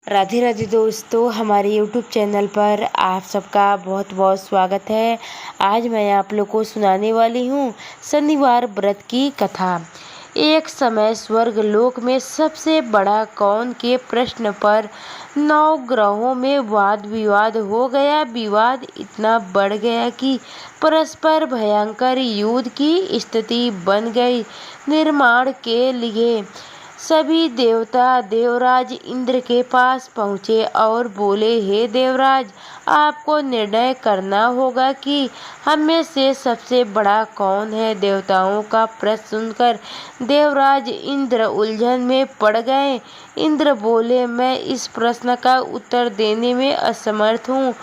राधे राधे दोस्तों, हमारे YouTube channel पर आप सबका बहुत बहुत स्वागत है। आज मैं आप लोग को सुनाने वाली हूँ शनिवार व्रत की कथा। एक समय स्वर्ग लोक में सबसे बड़ा कौन के प्रश्न पर 9 ग्रहों में वाद विवाद हो गया। विवाद इतना बढ़ गया कि परस्पर भयंकर युद्ध की स्थिति बन गई। निर्माण के लिए सभी देवता देवराज इंद्र के पास पहुँचे और बोले, हे देवराज, आपको निर्णय करना होगा कि हम में से सबसे बड़ा कौन है। देवताओं का प्रश्न सुनकर देवराज इंद्र उलझन में पड़ गए। इंद्र बोले, मैं इस प्रश्न का उत्तर देने में असमर्थ हूँ।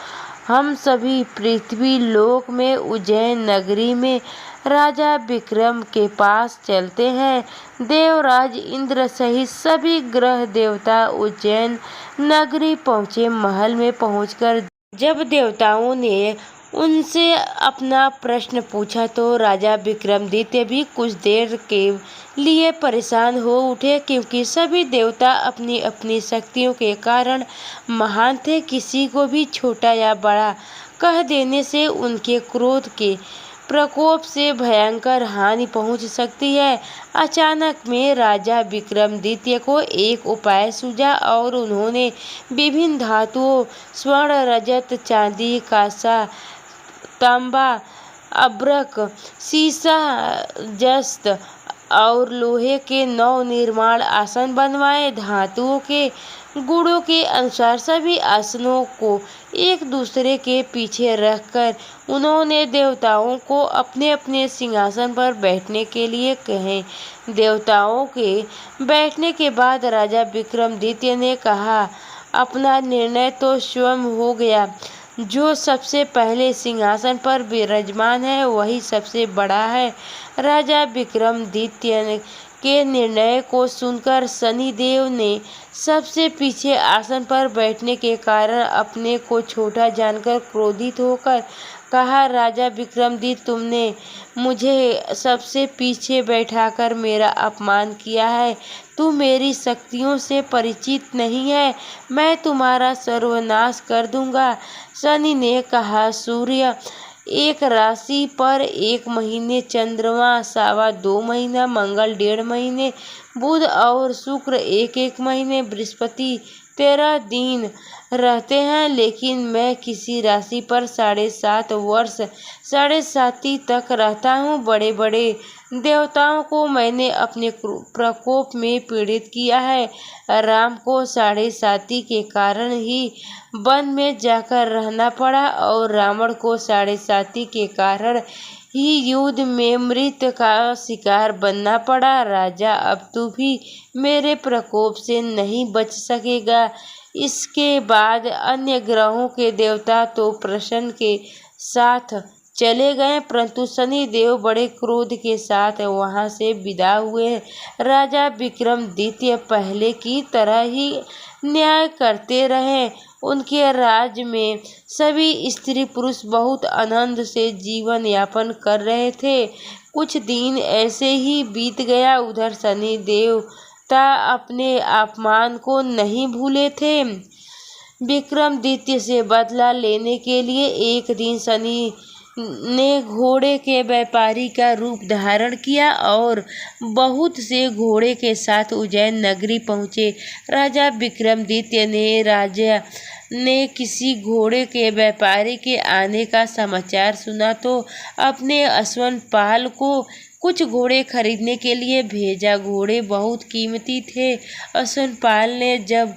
हम सभी पृथ्वी लोक में उज्जैन नगरी में राजा विक्रम के पास चलते हैं। देवराज इंद्र सहित सभी ग्रह देवता उज्जैन नगरी पहुँचे। महल में पहुंचकर जब देवताओं ने उनसे अपना प्रश्न पूछा तो राजा विक्रमादित्य भी कुछ देर के लिए परेशान हो उठे, क्योंकि सभी देवता अपनी अपनी शक्तियों के कारण महान थे। किसी को भी छोटा या बड़ा कह देने से उनके क्रोध के प्रकोप से भयंकर हानि पहुंच सकती है। अचानक में राजा विक्रमादित्य को एक उपाय सूझा और उन्होंने विभिन्न धातुओं स्वर्ण, रजत, चांदी, कांसा, तांबा, अब्रक, सीसा, जस्त और लोहे के 9 निर्माण आसन बनवाए। धातुओं के गुणों के अनुसार सभी आसनों को एक दूसरे के पीछे रखकर उन्होंने देवताओं को अपने अपने सिंहासन पर बैठने के लिए कहे। देवताओं के बैठने के बाद राजा विक्रमादित्य ने कहा, अपना निर्णय तो स्वयं हो गया। जो सबसे पहले सिंहासन पर विराजमान है वही सबसे बड़ा है। राजा विक्रमादित्य के निर्णय को सुनकर शनिदेव ने सबसे पीछे आसन पर बैठने के कारण अपने को छोटा जानकर क्रोधित होकर कहा, राजा विक्रमादित्य, तुमने मुझे सबसे पीछे बैठाकर मेरा अपमान किया है। तू मेरी शक्तियों से परिचित नहीं है, मैं तुम्हारा सर्वनाश कर दूंगा। शनि ने कहा, सूर्य एक राशि पर 1 महीने, चंद्रमा 2.25 महीना, मंगल 1.5 महीने, बुध और शुक्र 1 महीने, बृहस्पति 13 दिन रहते हैं। लेकिन मैं किसी राशि पर 7.5 वर्ष 7.5 तक रहता हूँ। बड़े बड़े देवताओं को मैंने अपने प्रकोप में पीड़ित किया है। राम को 7.5 के कारण ही वन में जाकर रहना पड़ा और रावण को 7.5 के कारण ही युद्ध में मृत्यु का शिकार बनना पड़ा। राजा, अब तू भी मेरे प्रकोप से नहीं बच सकेगा। इसके बाद अन्य ग्रहों के देवता तो प्रसन्न के साथ चले गए, परंतु शनिदेव बड़े क्रोध के साथ वहां से विदा हुए। राजा विक्रमादित्य पहले की तरह ही न्याय करते रहे। उनके राज्य में सभी स्त्री पुरुष बहुत आनंद से जीवन यापन कर रहे थे। कुछ दिन ऐसे ही बीत गया। उधर शनि देवता अपने अपमान को नहीं भूले थे। विक्रमादित्य से बदला लेने के लिए एक दिन शनि ने घोड़े के व्यापारी का रूप धारण किया और बहुत से घोड़े के साथ उज्जैन नगरी पहुँचे। राजा विक्रमादित्य ने राजा ने किसी घोड़े के व्यापारी के आने का समाचार सुना तो अपने अश्वपाल को कुछ घोड़े खरीदने के लिए भेजा। घोड़े बहुत कीमती थे। अश्वपाल ने जब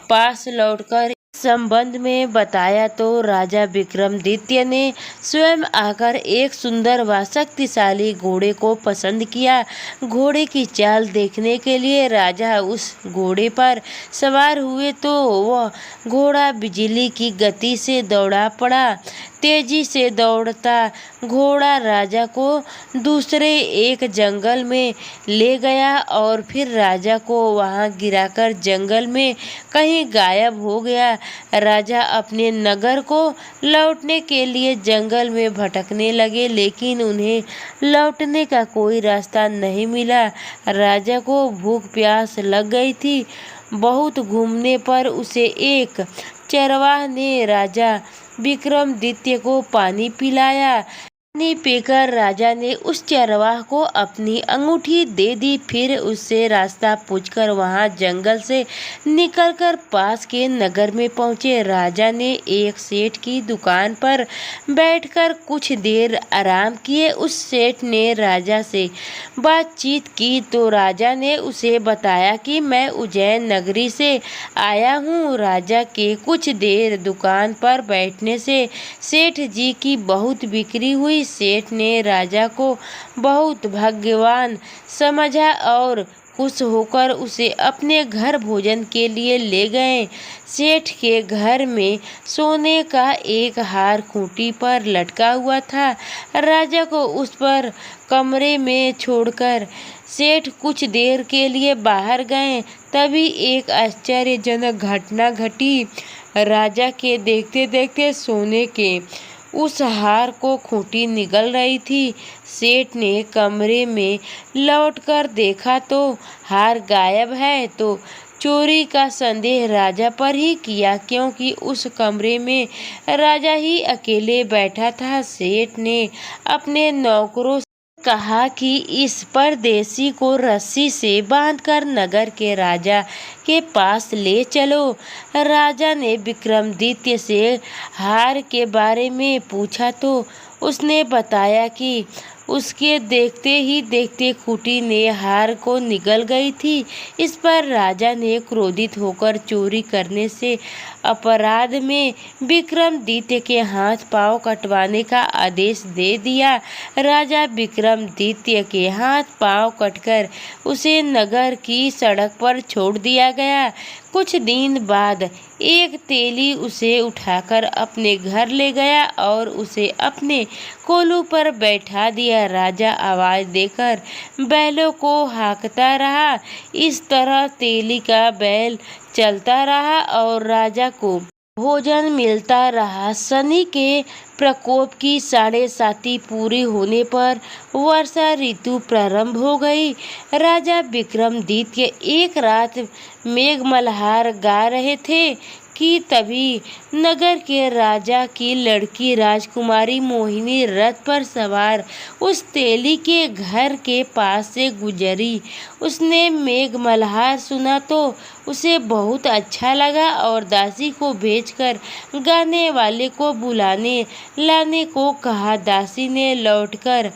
पास लौटकर संबंध में बताया तो राजा विक्रमादित्य ने स्वयं आकर एक सुंदर व शक्तिशाली घोड़े को पसंद किया। घोड़े की चाल देखने के लिए राजा उस घोड़े पर सवार हुए तो वह घोड़ा बिजली की गति से दौड़ा पड़ा। तेजी से दौड़ता घोड़ा राजा को दूसरे एक जंगल में ले गया और फिर राजा को वहां गिराकर जंगल में कहीं गायब हो गया। राजा अपने नगर को लौटने के लिए जंगल में भटकने लगे, लेकिन उन्हें लौटने का कोई रास्ता नहीं मिला। राजा को भूख प्यास लग गई थी। बहुत घूमने पर उसे एक चरवाह ने राजा विक्रमादित्य को पानी पिलाया। पानी पीकर राजा ने उस चरवाह को अपनी अंगूठी दे दी। फिर उससे रास्ता पूछकर वहां जंगल से निकलकर पास के नगर में पहुंचे। राजा ने एक सेठ की दुकान पर बैठकर कुछ देर आराम किए। उस सेठ ने राजा से बातचीत की तो राजा ने उसे बताया कि मैं उज्जैन नगरी से आया हूँ। राजा के कुछ देर दुकान पर बैठने से सेठ जी की बहुत बिक्री हुई। सेठ ने राजा को बहुत भाग्यवान समझा और खुश होकर उसे अपने घर भोजन के लिए ले गए। सेठ के घर में सोने का एक हार खूंटी पर लटका हुआ था। राजा को उस पर कमरे में छोड़कर सेठ कुछ देर के लिए बाहर गए। तभी एक आश्चर्यजनक घटना घटी। राजा के देखते देखते सोने के उस हार को खूंटी निगल रही थी। सेठ ने कमरे में लौटकर देखा तो हार गायब है। तो चोरी का संदेह राजा पर ही किया, क्योंकि उस कमरे में राजा ही अकेले बैठा था। सेठ ने अपने नौकरों कहा कि इस परदेसी को रस्सी से बांधकर नगर के राजा के पास ले चलो। राजा ने विक्रमादित्य से हार के बारे में पूछा तो उसने बताया कि उसके देखते ही देखते खूंटी ने हार को निगल गई थी। इस पर राजा ने क्रोधित होकर चोरी करने से अपराध में विक्रमादित्य के हाथ पांव कटवाने का आदेश दे दिया। राजा विक्रमादित्य के हाथ पांव कटकर उसे नगर की सड़क पर छोड़ दिया गया। कुछ दिन बाद एक तेली उसे उठाकर अपने घर ले गया और उसे अपने कोलू पर बैठा दिया। राजा आवाज देकर बैलों को हाँकता रहा। इस तरह तेली का बैल चलता रहा और राजा को भोजन मिलता रहा। शनि के प्रकोप की 7.5 पूरी होने पर वर्षा ऋतु प्रारंभ हो गई। राजा विक्रमादित्य एक रात मेघमल्हार गा रहे थे कि तभी नगर के राजा की लड़की राजकुमारी मोहिनी रथ पर सवार उस तेली के घर के पास से गुजरी। उसने मेघमल्हार सुना तो उसे बहुत अच्छा लगा और दासी को भेजकर गाने वाले को बुलाने लाने को कहा। दासी ने लौटकर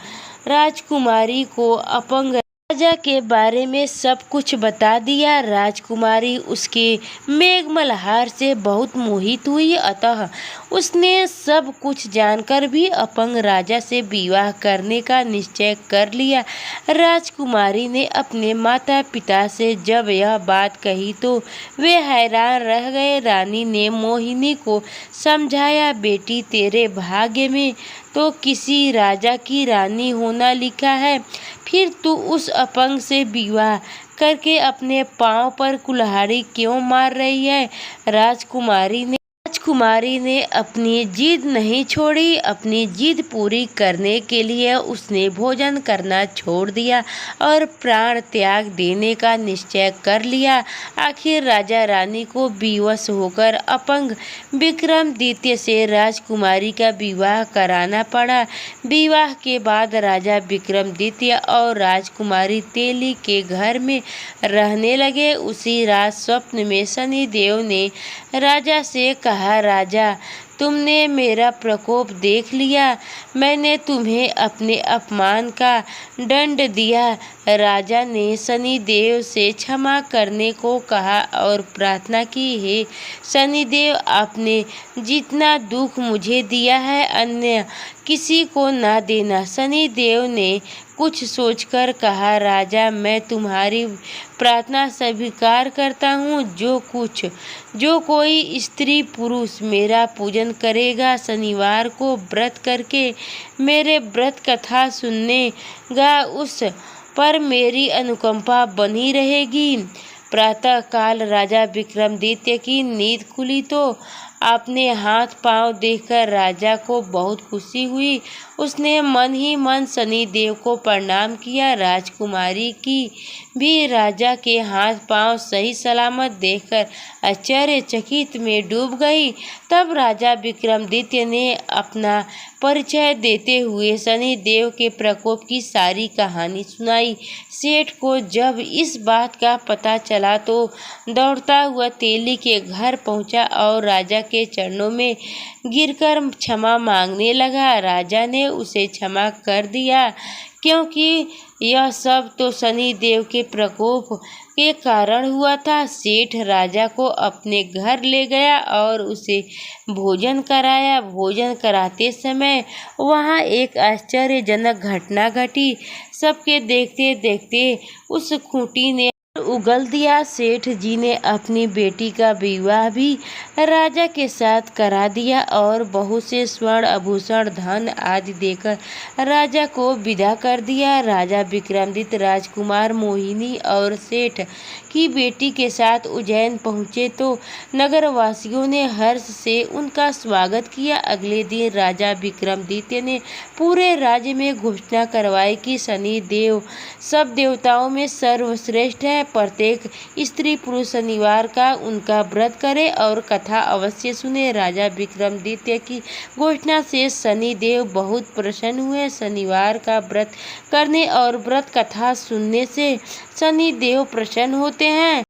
राजकुमारी को अपंग राजा के बारे में सब कुछ बता दिया। राजकुमारी उसके मेघमल्हार से बहुत मोहित हुई, अतः उसने सब कुछ जानकर भी अपंग राजा से विवाह करने का निश्चय कर लिया। राजकुमारी ने अपने माता पिता से जब यह बात कही तो वे हैरान रह गए। रानी ने मोहिनी को समझाया, बेटी तेरे भाग्य में तो किसी राजा की रानी होना लिखा है, फिर तू उस अपंग से विवाह करके अपने पांव पर कुल्हाड़ी क्यों मार रही है। राजकुमारी ने अपनी जिद नहीं छोड़ी। अपनी जिद पूरी करने के लिए उसने भोजन करना छोड़ दिया और प्राण त्याग देने का निश्चय कर लिया। आखिर राजा रानी को विवश होकर अपंग विक्रमादित्य से राजकुमारी का विवाह कराना पड़ा। विवाह के बाद राजा विक्रमादित्य और राजकुमारी तेली के घर में रहने लगे। उसी रात स्वप्न में शनिदेव ने राजा से कहा, राजा तुमने मेरा प्रकोप देख लिया, मैंने तुम्हें अपने अपमान का दंड दिया। राजा ने शनिदेव से क्षमा करने को कहा और प्रार्थना की, हे शनिदेव, आपने जितना दुख मुझे दिया है अन्य किसी को ना देना। शनिदेव ने कुछ सोचकर कहा, राजा मैं तुम्हारी प्रार्थना स्वीकार करता हूँ। जो कोई स्त्री पुरुष मेरा पूजन करेगा, शनिवार को व्रत करके मेरे व्रत कथा सुनेगा, उस पर मेरी अनुकंपा बनी रहेगी। प्रातः काल राजा विक्रमादित्य की नींद खुली तो आपने हाथ पांव देखकर राजा को बहुत खुशी हुई। उसने मन ही मन शनिदेव को प्रणाम किया। राजकुमारी की भी राजा के हाथ पांव सही सलामत देखकर आश्चर्यचकित में डूब गई। तब राजा विक्रमादित्य ने अपना परिचय देते हुए शनिदेव के प्रकोप की सारी कहानी सुनाई। सेठ को जब इस बात का पता चला तो दौड़ता हुआ तेली के घर पहुंचा और राजा के चरणों में गिरकर क्षमा मांगने लगा। राजा ने उसे क्षमा कर दिया, क्योंकि यह सब तो शनिदेव के प्रकोप के कारण हुआ था। सेठ राजा को अपने घर ले गया और उसे भोजन कराया। भोजन कराते समय वहाँ एक आश्चर्यजनक घटना घटी। सबके देखते देखते उस खूंटी ने उगल दिया। सेठ जी ने अपनी बेटी का विवाह भी राजा के साथ करा दिया और बहुत से स्वर्ण आभूषण धन आदि देकर राजा को विदा कर दिया। राजा विक्रमादित्य राजकुमार मोहिनी और सेठ की बेटी के साथ उज्जैन पहुँचे तो नगरवासियों ने हर्ष से उनका स्वागत किया। अगले दिन राजा विक्रमादित्य ने पूरे राज्य में घोषणा करवाई कि शनिदेव सब देवताओं में सर्वश्रेष्ठ है। प्रत्येक स्त्री पुरुष शनिवार का उनका व्रत करे और कथा अवश्य सुने। राजा विक्रमादित्य की घोषणा से शनिदेव बहुत प्रसन्न हुए। शनिवार का व्रत करने और व्रत कथा सुनने से शनिदेव प्रसन्न होते हैं।